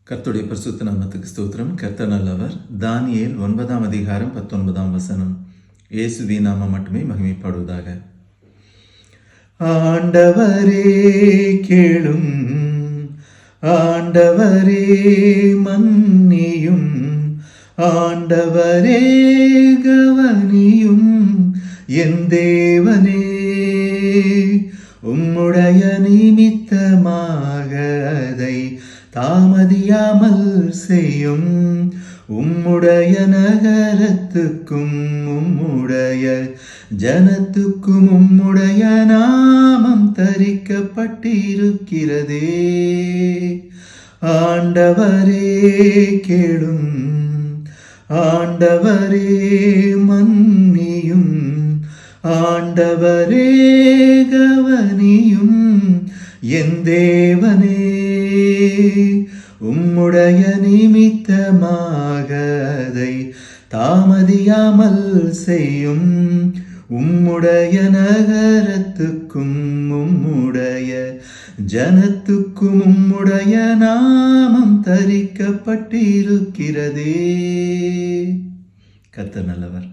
கர்த்தருடைய பரிசுத்த நாமத்துக்கு ஸ்தோத்திரம். கர்த்தர் நல்லவர். தானியேல் 9ஆம் அதிகாரம் 19ஆம் வசனம். இயேசுவின் நாமம் மட்டுமே மகிமைப்படுவதாக. ஆண்டவரே கேளும், ஆண்டவரே மன்னியும், ஆண்டவரே கவனியும், என் தேவனே உம்முடைய நிமித்தமாக அதை தாமதியாமல் செய்யும். உம்முடைய நகரத்துக்கும் உம்முடைய ஜனத்துக்கும் உம்முடைய நாமம் தரிக்கப்பட்டிருக்கிறதே. ஆண்டவரே கேளும், ஆண்டவரே மன்னியும், ஆண்டவரே கவனியும், என் தேவனே உம்முடைய நிமித்தமாக அதை தாமதியாமல் செய்யும். உம்முடைய நகரத்துக்கும் உம்முடைய ஜனத்துக்கும் உம்முடைய நாமம் தரிக்கப்பட்டிருக்கிறதே. கர்த்தர் நல்லவர்.